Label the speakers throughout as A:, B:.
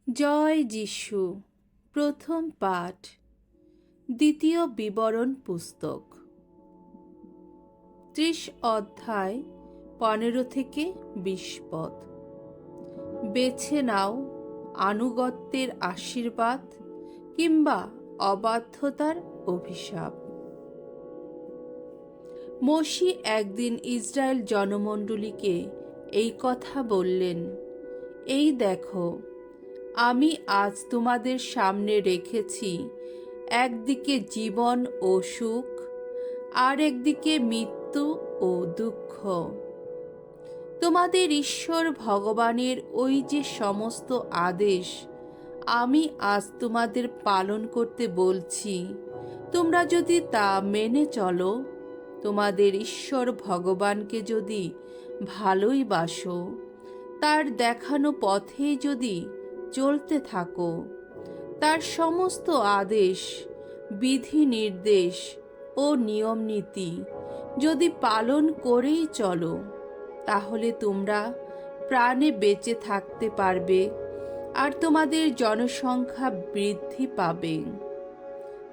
A: জয় যিশু। প্রথম পাঠ, দ্বিতীয় বিবরণ পুস্তক, 30 অধ্যায় 15 থেকে 20 পদ। বেছে নাও আনুগত্যের আশীর্বাদ কিংবা অবাধ্যতার অভিশাপ। মসি একদিন ইসরায়েল জনমণ্ডলীকে এই কথা বললেন, এই দেখো, আমি আজ তোমাদের সামনে রেখেছি একদিকে জীবন ও সুখ, আর একদিকে মৃত্যু ও দুঃখ। তোমাদের ঈশ্বর ভগবানের ওই যে সমস্ত আদেশ আমি আজ তোমাদের পালন করতে বলছি, তোমরা যদি তা মেনে চলো, তোমাদের ঈশ্বর ভগবানকে যদি ভালোই বাসো, তার দেখানো পথেই যদি চলতে থাকো, তার সমস্ত আদেশ, বিধি নির্দেশ ও নিয়ম নীতি যদি পালন করেই চলো, তাহলে তোমরা প্রাণে বেঁচে থাকতে পারবে আর তোমাদের জনসংখ্যা বৃদ্ধি পাবে।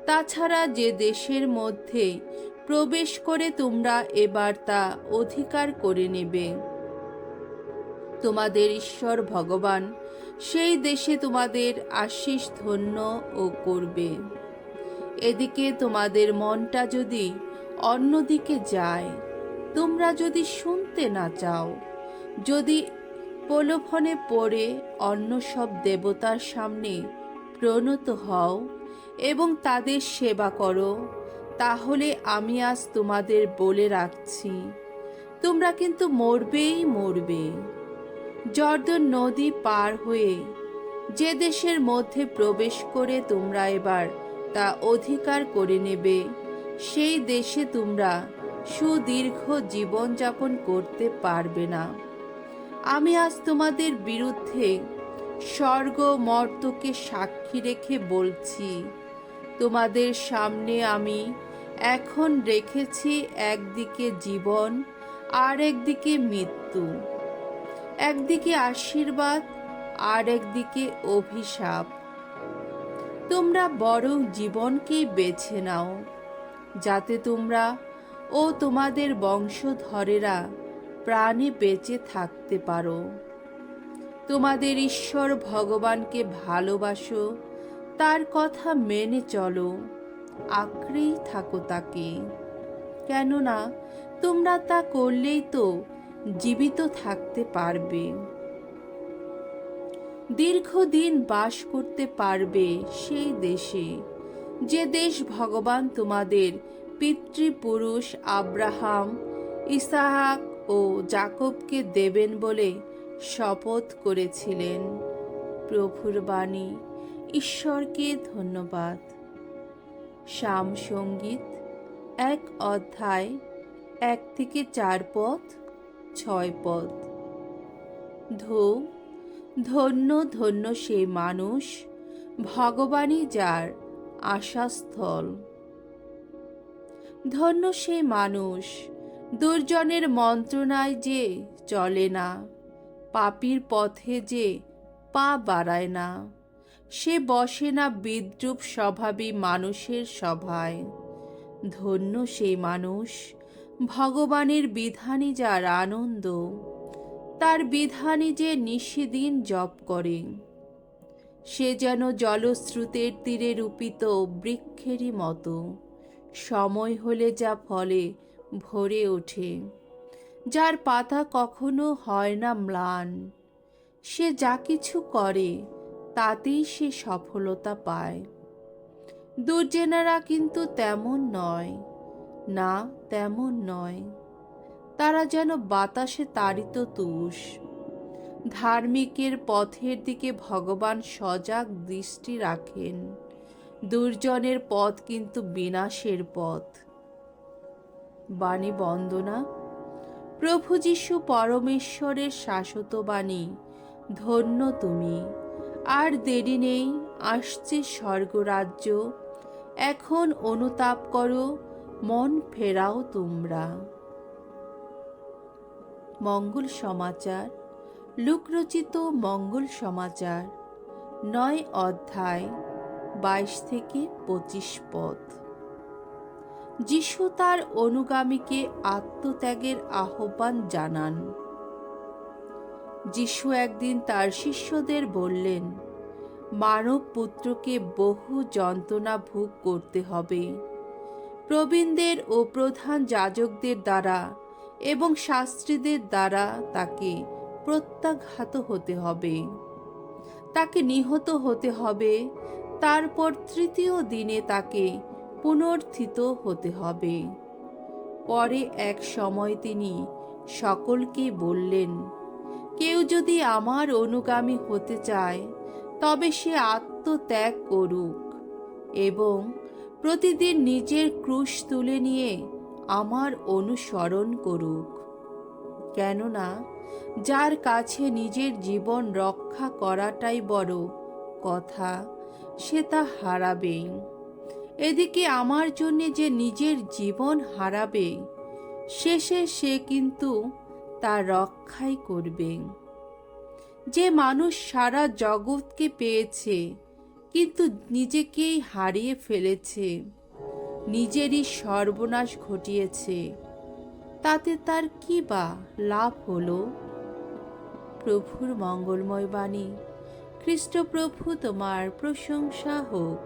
A: তাছাড়া যে দেশের মধ্যে প্রবেশ করে তোমরা এবার তা অধিকার করে নেবে, তোমাদের ঈশ্বর ভগবান সেই দেশে তোমাদের আশীষ ধন্য ও করবে। এদিকে তোমাদের মনটা যদি অন্যদিকে যায়, তোমরা যদি শুনতে না চাও, যদি প্রলোভনে পড়ে অন্য সব দেবতার সামনে প্রণত হও এবং তাদের সেবা করো, তাহলে আমি আজ তোমাদের বলে রাখছি, তোমরা কিন্তু মরবেই মরবে। জর্দন নদী পার হয়ে যে দেশের মধ্যে প্রবেশ করে তোমরা এবার তা অধিকার করে নেবে, সেই দেশে তোমরা সুদীর্ঘ জীবনযাপন করতে পারবে না। আমি আজ তোমাদের বিরুদ্ধে স্বর্গ মর্ত্যকে সাক্ষী রেখে বলছি, তোমাদের সামনে আমি এখন রেখেছি একদিকে জীবন আর একদিকে মৃত্যু, একদিকে আশীর্বাদ আর একদিকে অভিশাপ। তোমরা বরং জীবনকেই বেছে নাও, যাতে তোমরা ও তোমাদের বংশধরেরা প্রাণে বেঁচে থাকতে পারো। তোমাদের ঈশ্বর ভগবানকে ভালোবাসো, তার কথা মেনে চলো, আঁকড়েই থাকো তাকে, কেননা তোমরা তা করলেই তো জীবিত থাকতে পারবে, দীর্ঘদিন বাস করতে পারবে সেই দেশে, যে দেশ ভগবান তোমাদের পিতৃপুরুষ আব্রাহাম, ইসাহাক ও যাকবকে দেবেন বলে শপথ করেছিলেন। প্রভুর বাণী। ঈশ্বরকে ধন্যবাদ। সাম সঙ্গীত 1 অধ্যায় 1 থেকে 4 পদ, 6 পদ। ধন্য ধন্য সে মানুষ, ভগবানই যার আশাস্থল। ধন্য সে মানুষ, দুর্জনের মন্ত্রণায় যে চলে না, পাপীর পথে যে পা বাড়ায় না, সে বসে না বিদ্রূপ স্বভাবী মানুষের সভায়। ধন্য সেই মানুষ, ভগবানের বিধানই যার আনন্দ, তার বিধানই যে নিশিদিন জপ করে। সে যেন জলস্রোতের তীরে রূপিত বৃক্ষেরই মতো, সময় হলে যা ফলে ভরে ওঠে, যার পাতা কখনো হয় না ম্লান। সে যা কিছু করে তাতেই সে সফলতা পায়। দুর্জনেরা কিন্তু তেমন নয়, না তেমন নয়, তারা যেন বাতাসে তাড়িত তুষ। ধার্মিকের পথের দিকে ভগবান সজাগ দৃষ্টি রাখেন, দুর্জনের পথ কিন্তু বিনাশের পথ। বাণী বন্দনা। প্রভু যীশু পরমেশ্বরের শাশ্বত বাণী, ধন্য তুমি, আর দেরি নেই, আসছে স্বর্গরাজ্য, এখন অনুতাপ করো, মন ফেরাও তোমরা। মঙ্গল সমাচার। লুক রচিত মঙ্গল সমাচার 9 অধ্যায় 22 থেকে 25 পদ। যিশু তার অনুগামীকে আত্মত্যাগের আহ্বান জানান। যিশু একদিন তার শিষ্যদের বললেন, মানব পুত্রকে বহু যন্ত্রণা ভোগ করতে হবে, প্রবীণদের ও প্রধান যাজকদের দ্বারা এবং শাস্ত্রীদের দ্বারা তাকে প্রত্যাঘাত হতে হবে, তাকে নিহত হতে হবে, তারপর তৃতীয় দিনে তাকে পুনরুত্থিত হতে হবে। পরে এক সময় তিনি সকলকে বললেন, কেউ যদি আমার অনুগামী হতে চায় তবে সে আত্মত্যাগ করুক এবং প্রতিদিন নিজের ক্রুশ তুলে নিয়ে আমার অনুসরণ করুক। কেননা যার কাছে নিজের জীবন রক্ষা করাটাই বড় কথা, সে তা হারাবেই। এদিকে আমার জন্য যে নিজের জীবন হারাবে, শেষে সে কিন্তু তা রক্ষাই করবে। যে মানুষ সারা জগৎকে পেয়েছে কিন্তু নিজেকেই হারিয়ে ফেলেছে, নিজেরই সর্বনাশ ঘটিয়েছে, তাতে তার কি বা লাভ হলো? প্রভুর মঙ্গলময় বাণী। খ্রিস্ট প্রভু তোমার প্রশংসা হোক।